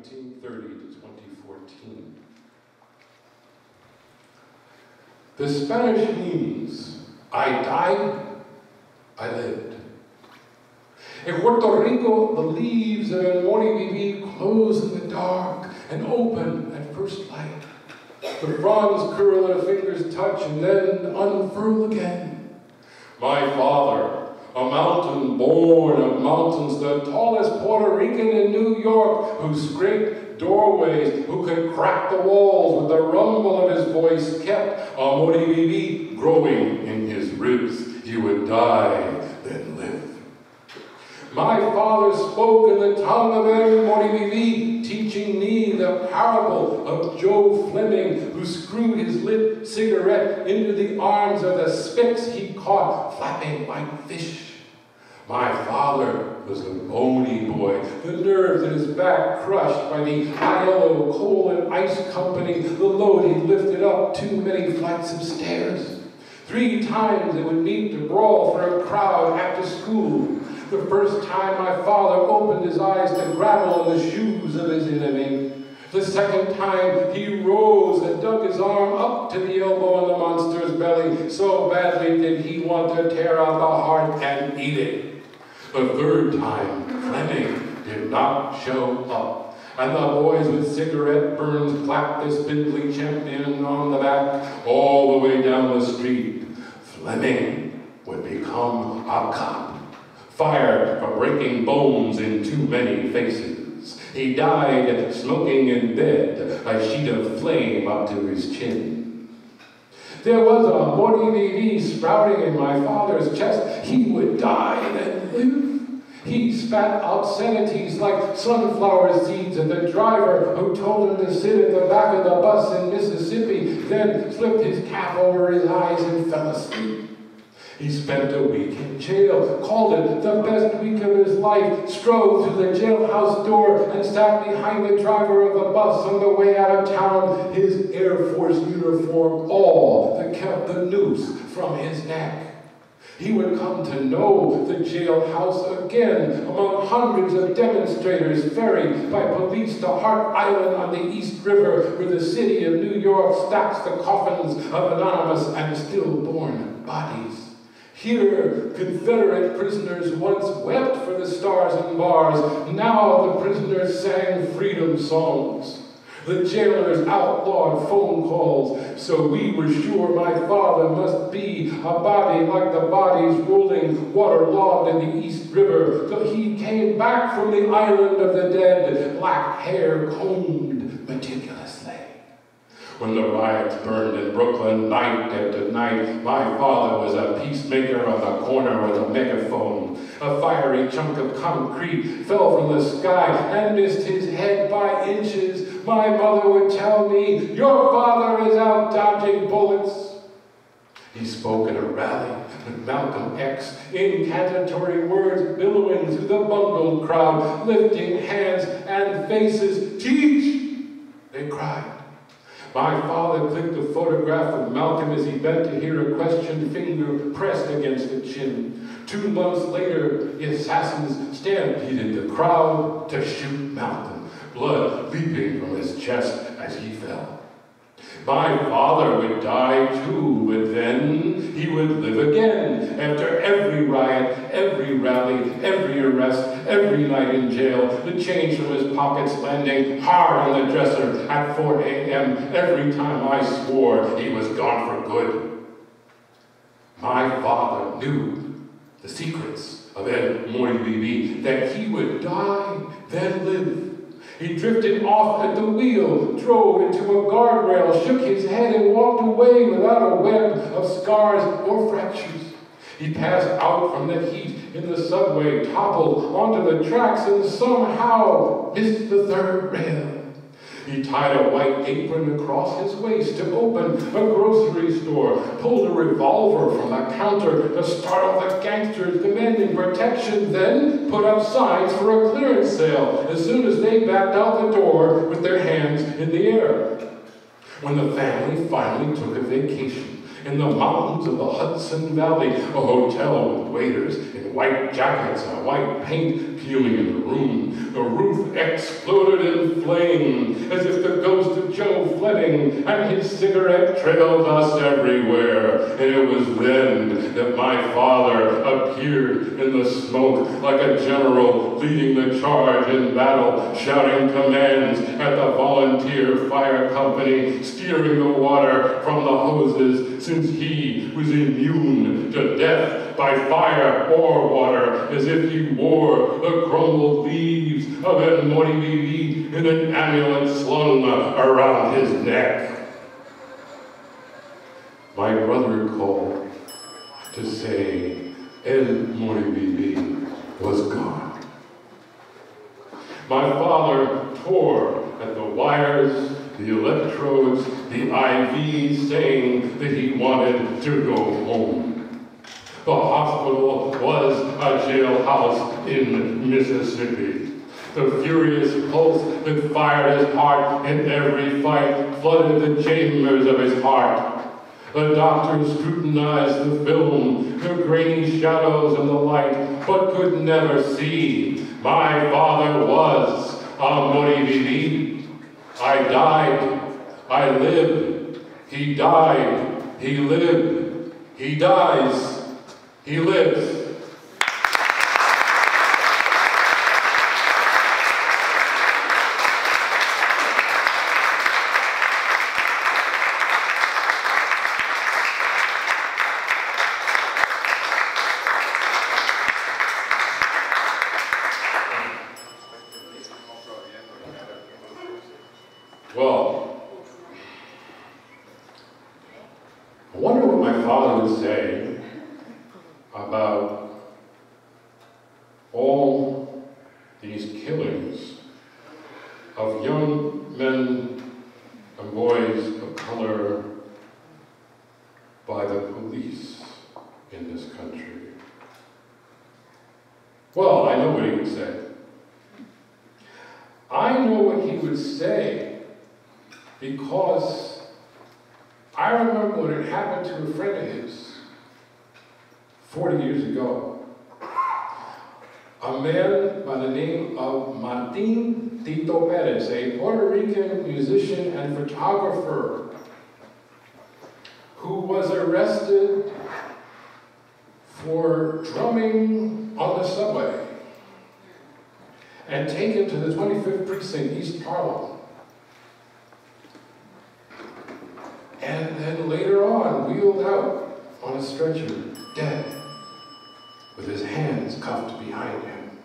1930 to 2014. The Spanish means, I died, I lived. In Puerto Rico, the leaves of El Moribibi close in the dark and open at first light. The fronds curl and the fingers touch and then unfurl again. My father, a mountain born of mountains, the tallest Puerto Rican in New York, who scraped doorways, who could crack the walls with the rumble of his voice, kept a Moribibi growing in his ribs. He would die, then live. My father spoke in the tongue of El Moribibi, teaching me the parable of Joe Fleming, who screwed his lit cigarette into the arms of the spicks he caught flapping like fish. My father was a bony boy, the nerves in his back crushed by the ILO Coal and Ice Company, the load he lifted up too many flights of stairs. 3 times they would meet to brawl for a crowd after school. The first time my father opened his eyes to grapple in the shoes of his enemy. The second time he rose and dug his arm up to the elbow in the monster's belly. So badly did he want to tear out the heart and eat it. The third time Fleming did not show up. And the boys with cigarette burns clapped this Bindley champion on the back all the way down the street. Fleming would become a cop. Fired for breaking bones in too many faces. He died smoking in bed, a sheet of flame up to his chin. There was a Moribibi sprouting in my father's chest. He would die and live. He spat obscenities like sunflower seeds at the driver who told him to sit at the back of the bus in Mississippi, then slipped his cap over his eyes and fell asleep. He spent a week in jail, called it the best week of his life, strode through the jailhouse door and sat behind the driver of the bus on the way out of town, his Air Force uniform all that kept the noose from his neck. He would come to know the jailhouse again among hundreds of demonstrators ferried by police to Hart Island on the East River, where the city of New York stacks the coffins of anonymous and stillborn bodies. Here, Confederate prisoners once wept for the stars and bars. Now the prisoners sang freedom songs. The jailers outlawed phone calls, so we were sure my father must be a body like the bodies rolling waterlogged in the East River, till he came back from the island of the dead, black hair combed meticulously. When the riots burned in Brooklyn night after night, my father was a peacemaker on the corner with a megaphone. A fiery chunk of concrete fell from the sky and missed his head by inches. My mother would tell me, "Your father is out dodging bullets." He spoke at a rally with Malcolm X, incantatory words billowing through the bungled crowd, lifting hands and faces. "Teach!" they cried. My father clicked a photograph of Malcolm as he bent to hear a questioned finger pressed against the chin. 2 months later, the assassins stampeded the crowd to shoot Malcolm, blood leaping from his chest as he fell. My father would die too, but then he would live again after every riot, every rally, every arrest, every night in jail, the change from his pockets landing hard on the dresser at 4 a.m. every time I swore he was gone for good. My father knew the secrets of El Moribibi, that he would die, then live. He drifted off at the wheel, drove into a guardrail, shook his head, and walked away without a web of scars or fractures. He passed out from the heat in the subway, toppled onto the tracks, and somehow missed the 3rd rail. He tied a white apron across his waist to open a grocery store, pulled a revolver from the counter to startle the gangsters demanding protection, then put up signs for a clearance sale as soon as they backed out the door with their hands in the air. When the family finally took a vacation in the mountains of the Hudson Valley, a hotel with waiters in white white jackets and white paint peeling in the room. The roof exploded in flame as if the ghost of Joe Fleming and his cigarette trailed us everywhere. And it was then that my father appeared in the smoke like a general leading the charge in battle, shouting commands at the volunteer fire company, steering the water from the hoses, since he was immune to death by fire or water, as if he wore the crumbled leaves of El Moribibi in an amulet slung around his neck. My brother called to say El Moribibi was gone. My father tore at the wires, the electrodes, the IVs, saying that he wanted to go home. The hospital was a jailhouse in Mississippi. The furious pulse that fired his heart in every fight flooded the chambers of his heart. The doctors scrutinized the film, the grainy shadows and the light, but could never see. My father was a Moribibi. I died. I lived. He died. He lived. He dies. He lives. Well, I wonder what my father would say about all these killings of young men and boys of color by the police in this country. Well, I know what he would say. I know what he would say because I remember when it happened to a friend of his 40 years ago. A man by the name of Martin Tito Perez, a Puerto Rican musician and photographer who was arrested for drumming on the subway and taken to the 25th Precinct, East Harlem. And then later on, wheeled out on a stretcher, dead, with his hands cuffed behind him.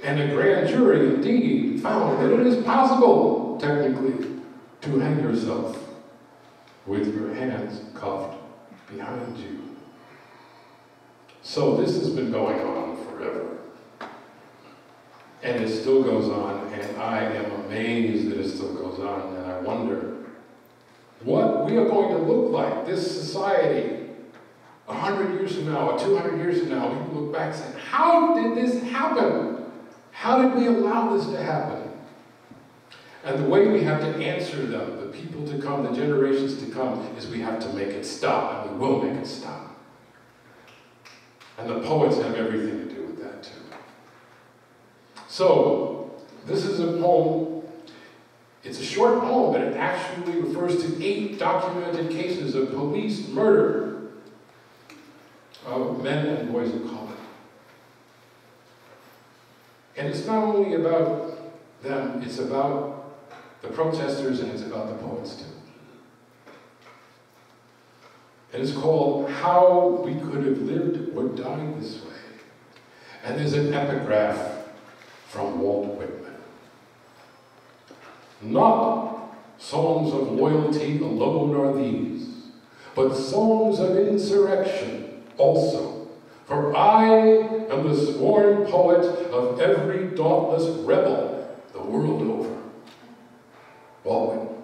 And a grand jury indeed found that it is possible, technically, to hang yourself with your hands cuffed behind you. So this has been going on forever. And it still goes on, and I am amazed that it still goes on, and I wonder what we are going to look like, this society, 100 years from now, or 200 years from now. People look back and say, how did this happen? How did we allow this to happen? And the way we have to answer them, the people to come, the generations to come, is we have to make it stop, and we will make it stop. And the poets have everything to do with that, too. So, this is a poem. It's a short poem, but it actually refers to 8 documented cases of police murder of men and boys of color. And it's not only about them, it's about the protesters and it's about the poets too. And it's called How We Could Have Lived or Died This Way. And there's an epigraph from Walt Whitman. Not songs of loyalty alone are these, but songs of insurrection also. For I am the sworn poet of every dauntless rebel the world over. Walt Whitman.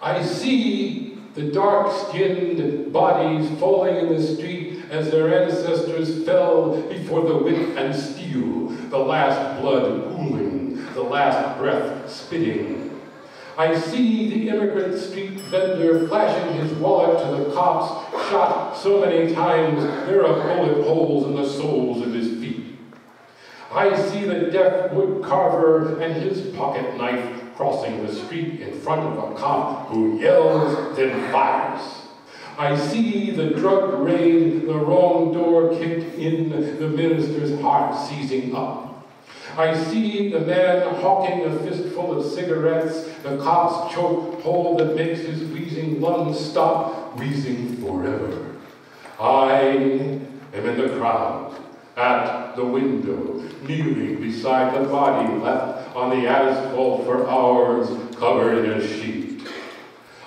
I see the dark-skinned bodies falling in the street as their ancestors fell before the whip and steel, the last blood pooling, the last breath spitting. I see the immigrant street vendor flashing his wallet to the cops, shot so many times there are bullet holes in the soles of his feet. I see the deaf wood carver and his pocket knife crossing the street in front of a cop who yells, then fires. I see the drug raid, the wrong door kicked in, the minister's heart seizing up. I see the man hawking a fistful of cigarettes, the cop's choke hold that makes his wheezing lungs stop wheezing forever. I am in the crowd, at the window, kneeling beside the body left on the asphalt for hours, covered in a sheet.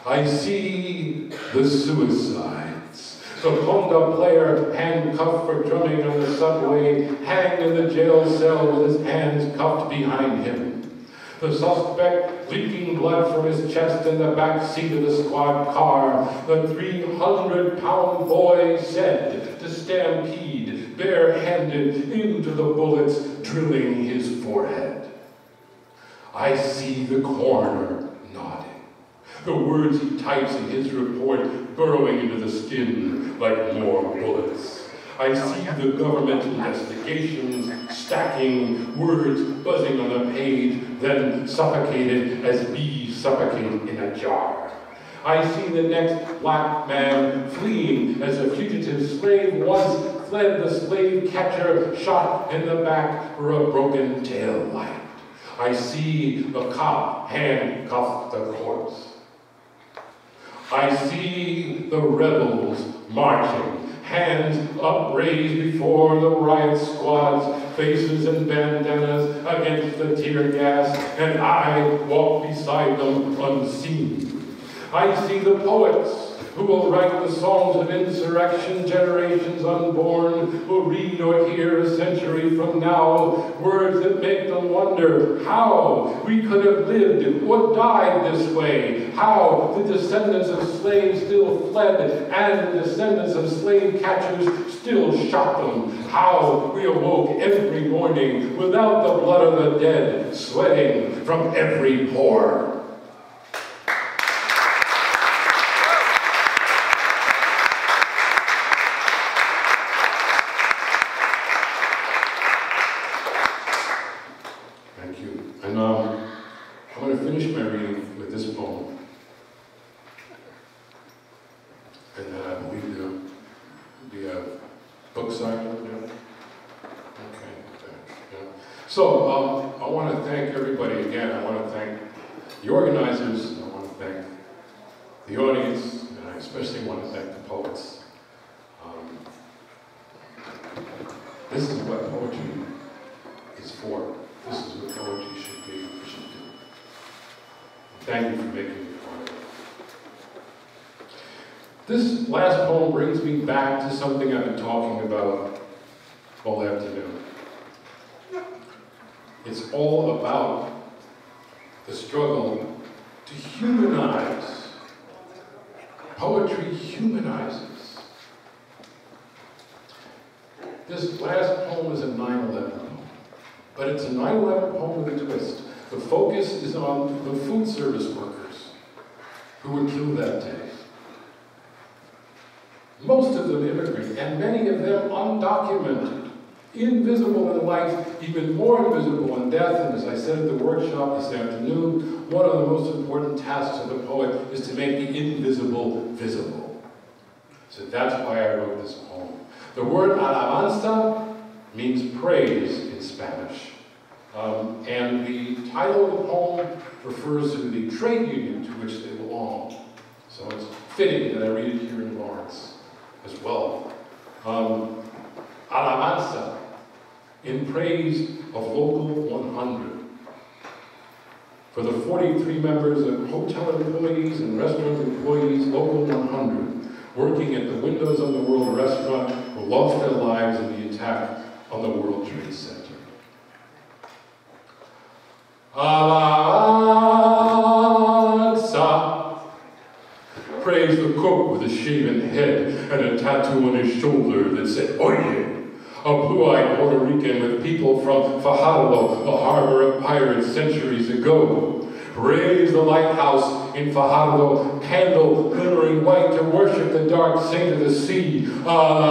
I see the suicides. The conga player, handcuffed for drumming on the subway, hanged in the jail cell with his hands cuffed behind him. The suspect, leaking blood from his chest in the back seat of the squad car. The 300-pound boy said to stampede, barehanded, into the bullets drilling his forehead. I see the coroner nodding. The words he types in his report burrowing into the skin like more bullets. I see the government investigations stacking, words buzzing on the page, then suffocated as bees suffocate in a jar. I see the next black man fleeing as a fugitive slave once fled the slave catcher shot in the back for a broken tail light. I see the cop handcuff the corpse. I see the rebels marching, hands upraised before the riot squads, faces and bandanas against the tear gas, and I walk beside them unseen. I see the poets who will write the songs of insurrection, generations unborn will read or hear a century from now, words that make them wonder how we could have lived or died this way, how the descendants of slaves still fled and the descendants of slave catchers still shot them, how we awoke every morning without the blood of the dead sweating from every pore. I'm going to finish my reading with this poem. And then I believe there'll be a book signing. Okay. Yeah. So I want to thank everybody again. I want to thank the organizers. I want to thank the audience. And I especially want to thank the poets. This is what poetry is for. This is what poetry should be. Thank you for making me part of it. This last poem brings me back to something I've been talking about all afternoon. It's all about the struggle to humanize. Poetry humanizes. This last poem is a 9/11 poem, but it's a 9/11 poem with a twist. The focus is on the food service workers who were killed that day. Most of them immigrant, and many of them undocumented, invisible in life, even more invisible in death. And as I said at the workshop this afternoon, one of the most important tasks of the poet is to make the invisible visible. So that's why I wrote this poem. The word alabanza means praise in Spanish. And the title of the poem refers to the trade union to which they belong. So it's fitting that I read it here in Lawrence as well. Alabanza, in praise of Local 100. For the 43 members of hotel employees and restaurant employees, Local 100, working at the Windows on the World restaurant who lost their lives in the attack on the World Trade Center. Alabanza. Praise the cook with a shaven head and a tattoo on his shoulder that said, Oye, a blue-eyed Puerto Rican with people from Fajardo, a harbor of pirates centuries ago. Praise the lighthouse in Fajardo, candle glittering white to worship the dark saint of the sea. Alabanza.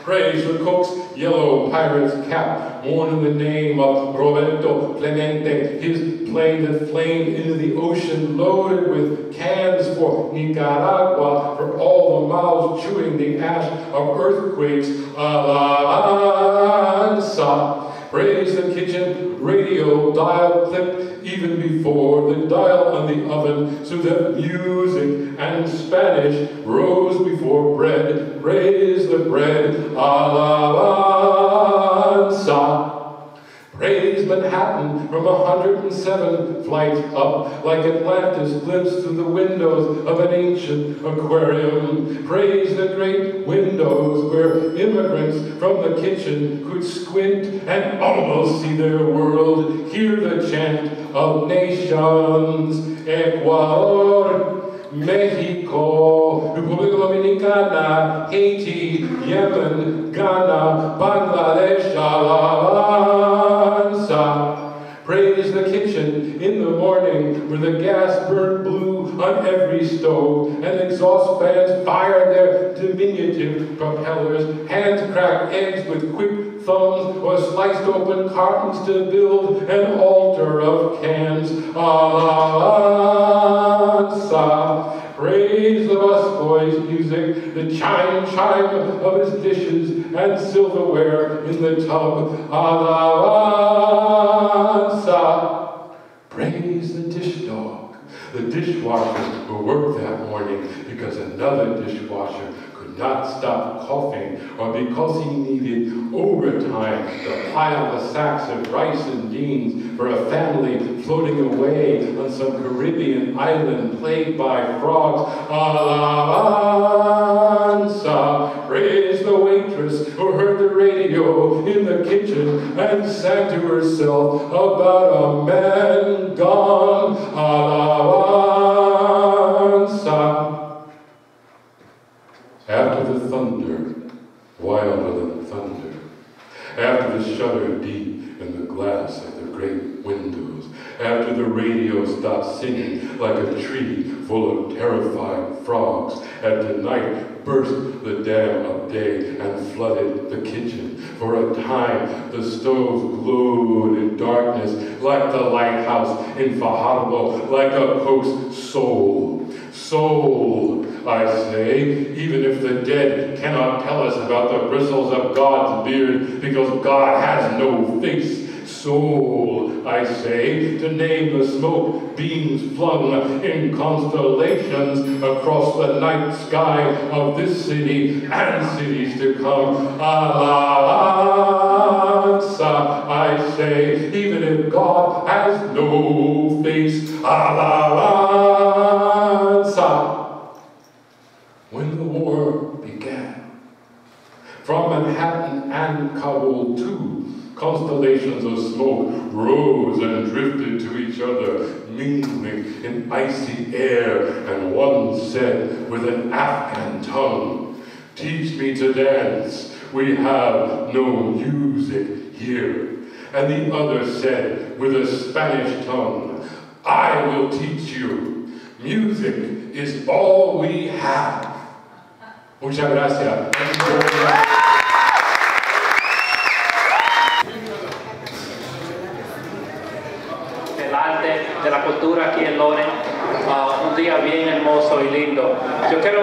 Praise the cook's yellow pirate's cap, worn in the name of Roberto Clemente, his plane that flamed into the ocean, loaded with cans for Nicaragua, for all the mouths chewing the ash of earthquakes. Alabanza. Praise the kitchen radio dial clip even before the dial on the oven, so that music and Spanish rose before bread. Praise the bread. Alabanza. Praise Manhattan from 107 flights up, like Atlantis glimpsed through the windows of an ancient aquarium. Praise the great windows where immigrants from the kitchen could squint and almost see their world, hear the chant of nations. Ecuador, Mexico, República Dominicana, Haiti, Yemen, Ghana, Bangladesh, Alabanza. Praise the kitchen in the morning where the gas burnt blue on every stove and exhaust fans fired their diminutive propellers, hands cracked eggs with quick thumbs or sliced open cartons to build an altar of cans. Alabanza. Praise the busboy's music, the chime of his dishes and silverware in the tub. Alabanza. Praise the dish dog, the dishwasher who worked that morning because another dishwasher could not stop coughing, or because he needed overtime to pile the sacks of rice and beans for a family floating away on some Caribbean island plagued by frogs. Alabanza. Praise the waitress who heard the radio in the kitchen and sang to herself about a man gone. Alabanza. After the thunder, wilder than thunder, after the shudder deep in the glass of the great windows, after the radio stopped singing like a tree full of terrified frogs, after night burst the dam of day and flooded the kitchen. For a time, the stoves glowed in darkness like the lighthouse in Fajardo, like a coast soul. Soul, I say, even if the dead cannot tell us about the bristles of God's beard, because God has no face. Soul, I say, to name the smoke beams flung in constellations across the night sky of this city and cities to come. Alabanza, I say, even if God has no face. Alabanza. When the war began, from Manhattan and Kabul too, constellations of smoke rose and drifted to each other, mingling in icy air, and one said with an Afghan tongue, "Teach me to dance, we have no music here." And the other said with a Spanish tongue, "I will teach you, music is all we have." Muchas gracias. De la cultura aquí en Loren, un día bien hermoso y lindo. Yo quiero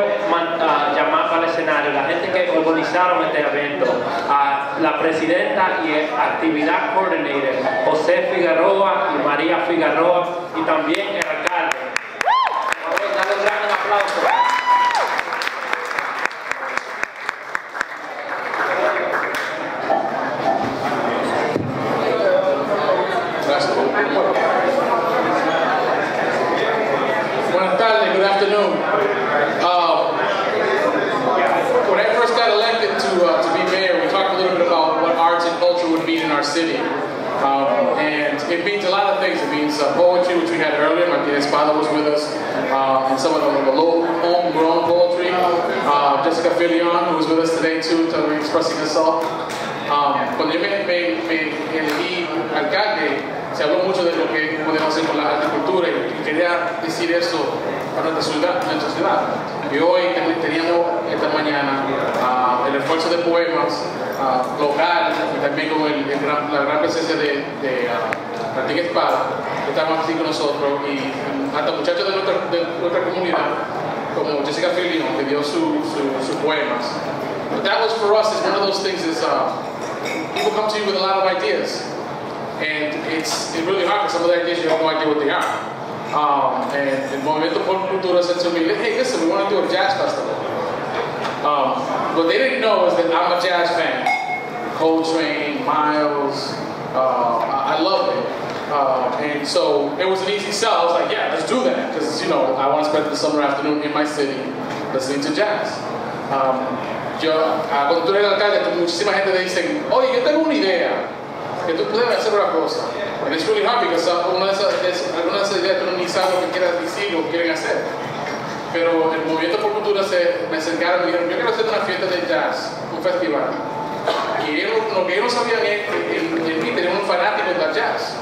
llamar para el escenario la gente que organizaron este evento, a la presidenta y actividad coordinator, José Figueroa y María Figueroa, y también el alcalde. Vamos a darle un gran aplauso. Buenas tardes, good afternoon. When I first got elected to be mayor, we talked a little bit about what arts and culture would mean in our city. And it means a lot of things. It means poetry, which we had earlier. My dad's father was with us, and some of the low homegrown poetry. Jessica Filion, who was with us today too, expressing herself. Cuando yo me elegí alcalde, se se habló mucho de lo que podemos hacer con la agricultura y quería decir eso para nuestra ciudad. Y hoy teníamos esta mañana el esfuerzo de poemas local, y también con la gran presencia de Martín Espada, que estaban aquí con nosotros, y hasta muchachos de nuestra comunidad, como Jessica Filino, que dio sus poemas. But that was for us, it's one of those things is people come to you with a lot of ideas. And it's really hard because some of the ideas you have no idea what they are. And el Movimiento por Cultura said to me, hey, listen, we want to do a jazz festival. What they didn't know is that I'm a jazz fan. Coltrane, Miles, I love it. And so it was an easy sell. I was like, yeah, let's do that. Because, you know, I want to spend the summer afternoon in my city listening to jazz. Cuando tú eres alcalde, muchísima gente te dice, oye, yo tengo una idea, que tú puedes hacer una cosa. And it's really hard because algunas de esas ideas tú no ni sabes lo que quieras decir o quieren hacer. Pero el Movimiento por Cultura me acercaron y dijeron, yo quiero hacer una fiesta de jazz, un festival. Y lo que ellos no sabían es que en mí tenía un fanático del jazz.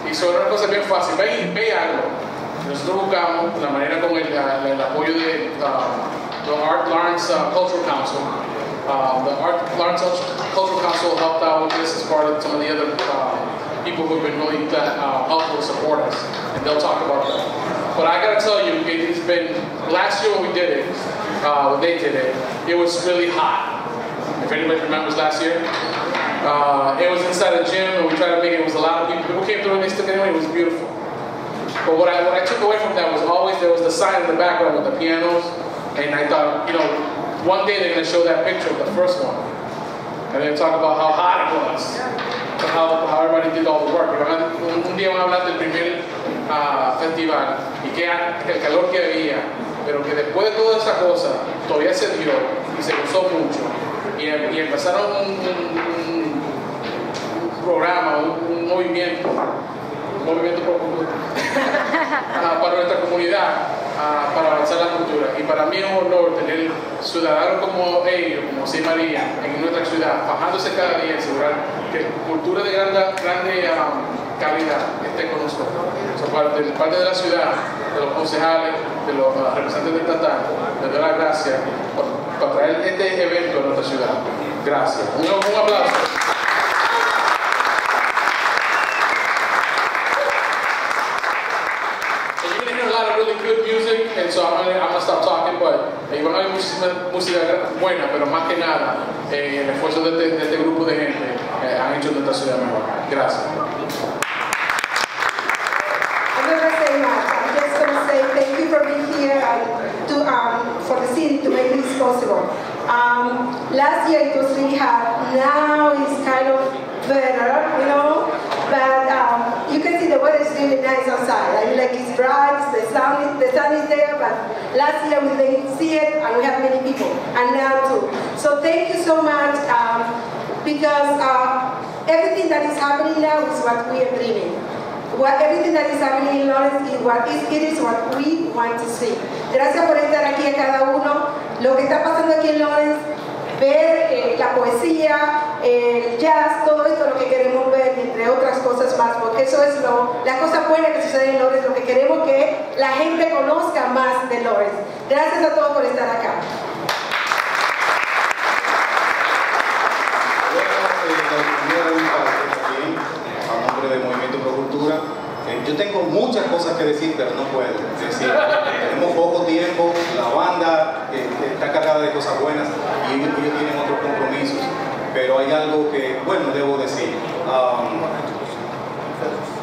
Y eso era una cosa bien fácil, ve algo. Nosotros buscamos la manera con el apoyo de the Art Lawrence Cultural Council. The Art Lawrence Cultural Council helped out with this as part of some of the other people who have been really helpful to support us, and they'll talk about that. But I gotta tell you, it's been, last year when we did it, when they did it, it was really hot. If anybody remembers last year, it was inside a gym, and we tried to make it was a lot of people. People came through and they stuck it anyway. It was beautiful. But what I took away from that was always there was the sign in the background with the pianos, and I thought, you know, one day they're going to show that picture of the first one, and they're talk about how hot it was, and how everybody did all the work. Un día van a hablar del primer festival y que el calor que había, pero que después de toda esa cosa todavía se dio y se gozó mucho, y empezaron un programa, un movimiento por cultura para nuestra comunidad, para avanzar la cultura. Y para mí es un honor tener ciudadanos como ellos, como C. María, en nuestra ciudad, bajándose cada día y asegurar que cultura de grande calidad esté con nosotros. Parte de la ciudad, de los concejales, de los representantes estatales, les doy las gracias por traer este evento a nuestra ciudad. Gracias. Un aplauso. Really good music, and so I'm gonna stop talking, but van a haber muchísima música buena, pero más que nada el esfuerzo de este grupo de gente han hecho nuestra ciudad mejor. Gracias. I'm not going to say much. I'm just going to say thank you for being here and for the city to make this possible. Last year it was really hard. Now it's kind of better, you know. But you can see the weather is really nice outside. I mean, like it's bright, the sun is there, but last year we didn't see it and we have many people, and now too. So thank you so much because everything that is happening now is what we are dreaming. Everything that is happening in Lawrence is what we want to see. Gracias por estar aquí a cada uno. Lo que está pasando aquí en Lawrence, ver la poesía, el jazz, todo esto es lo que queremos ver, entre otras cosas más, porque eso es la cosa buena que sucede en Lawrence, lo que queremos que la gente conozca más de Lawrence. Gracias a todos por estar acá. A nombre del Movimiento Pro Cultura, yo tengo muchas cosas que decir, pero no puedo. Es decir, tenemos poco tiempo, la banda está cargada de cosas buenas y ellos tienen otros compromisos, pero hay algo que, bueno, debo decir.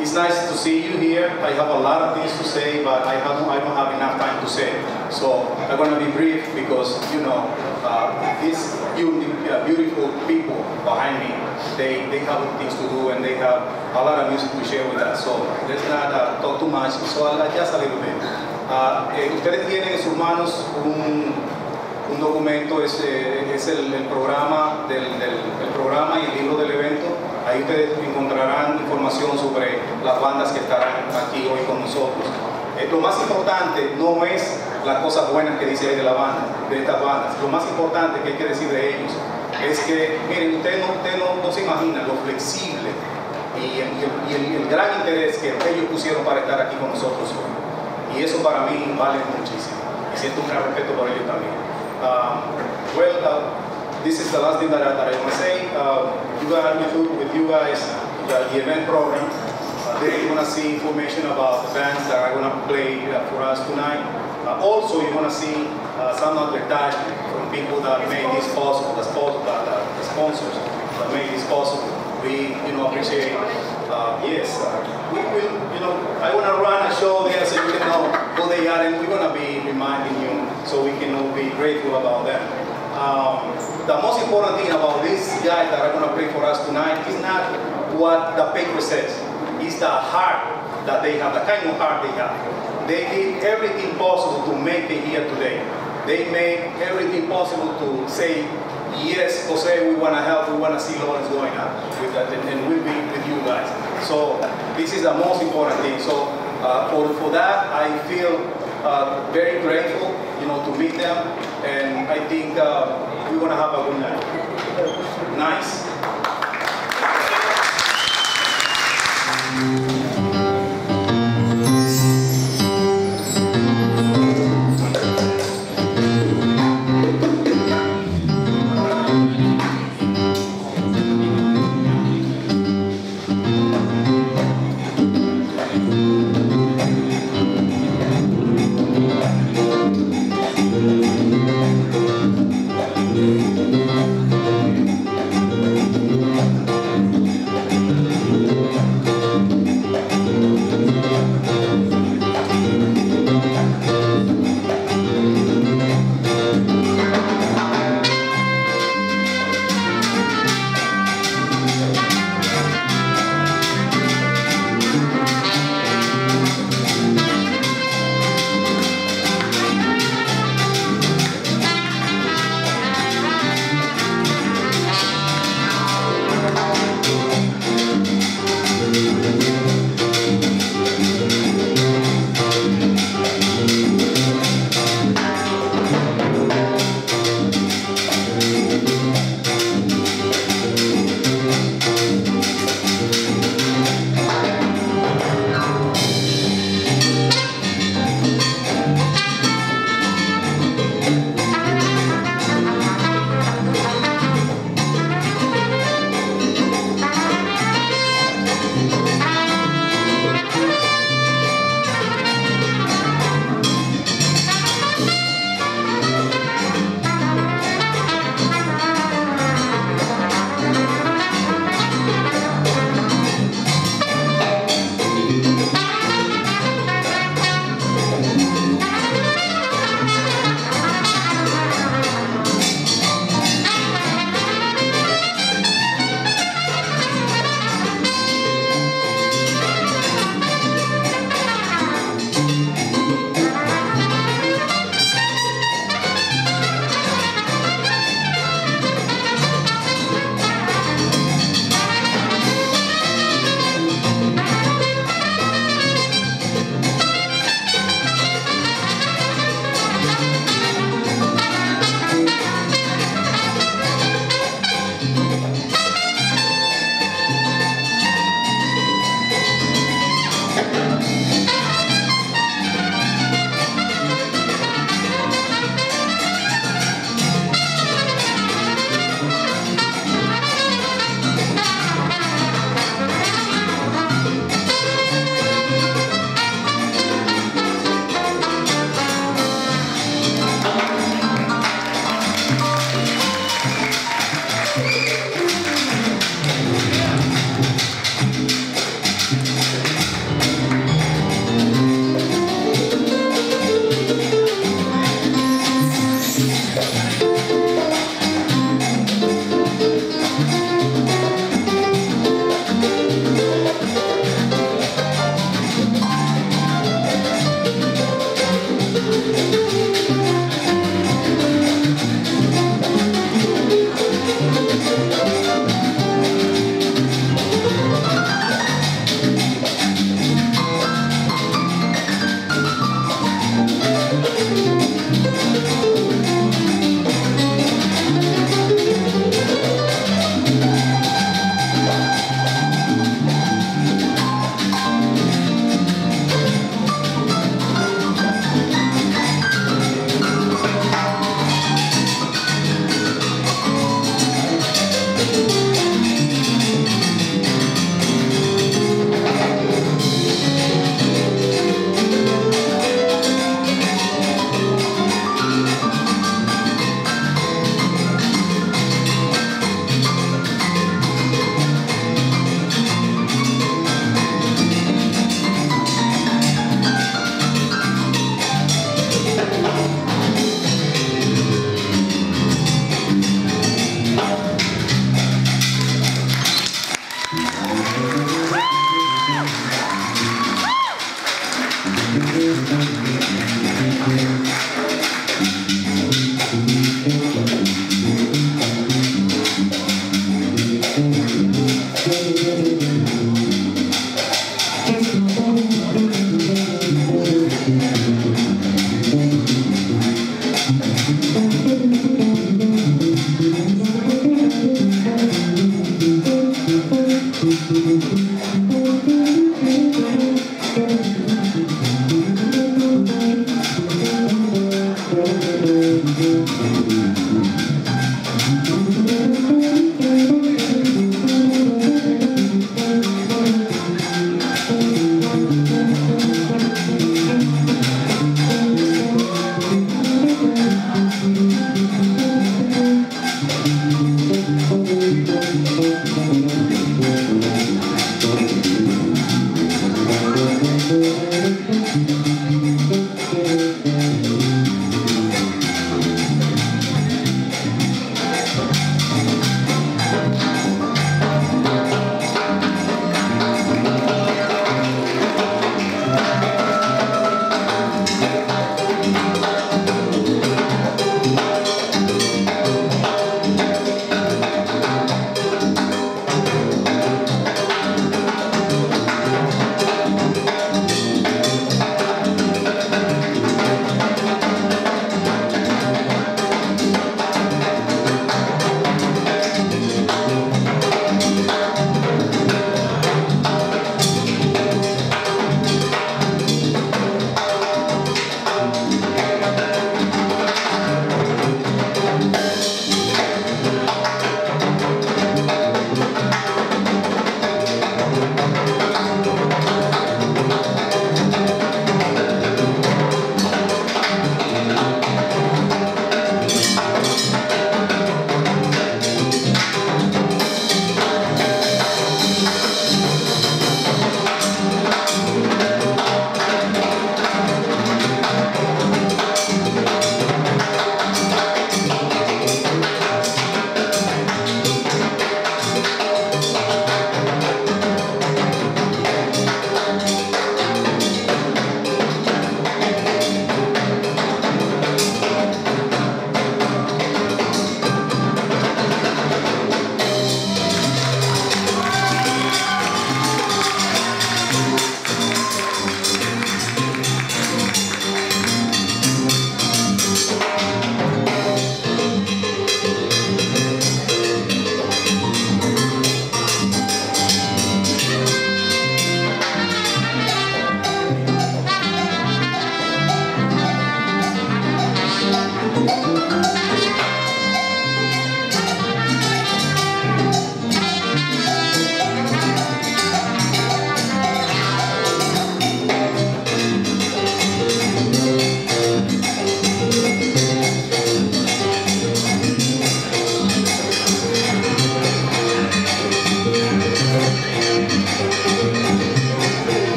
It's nice to see you here. I have a lot of things to say, but I don't have enough time to say. So I'm going to be brief because, you know, these beautiful people behind me, they have things to do and they have a lot of music to share with us. So let's not talk too much. So just a little bit. Ustedes tienen en sus manos un documento, es el programa el programa y el libro del evento. Ahí ustedes encontrarán información sobre las bandas que estarán aquí hoy con nosotros. Lo más importante no es las cosas buenas que dice ahí de la banda, de estas bandas. Lo más importante que hay que decir de ellos es que, miren, ustedes no se imaginan lo flexible y el gran interés que ellos pusieron para estar aquí con nosotros hoy. Y eso para mí vale muchísimo. Y siento un gran respeto por ellos también. This is the last thing that I want to say. With you guys, the event program. There you're going to see information about the bands that are going to play for us tonight. Also, you're going to see some advertisement from people that made this possible, the sponsors that made this possible. We, appreciate. Yes, we will. I want to run a show there so you can know who they are, and we're going to be reminding you so we can all be grateful about them. The most important thing about these guys that are going to play for us tonight is not what the paper says. It's the heart that they have, the kind of heart they have. They did everything possible to make it here today. They made everything possible to say, yes, Jose, we want to help, we want to see Lawrence going on with that, and we'll be with you guys. So this is the most important thing. So for that, I feel very grateful, to meet them, and I think we're going to have a good night. Nice.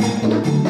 Thank you.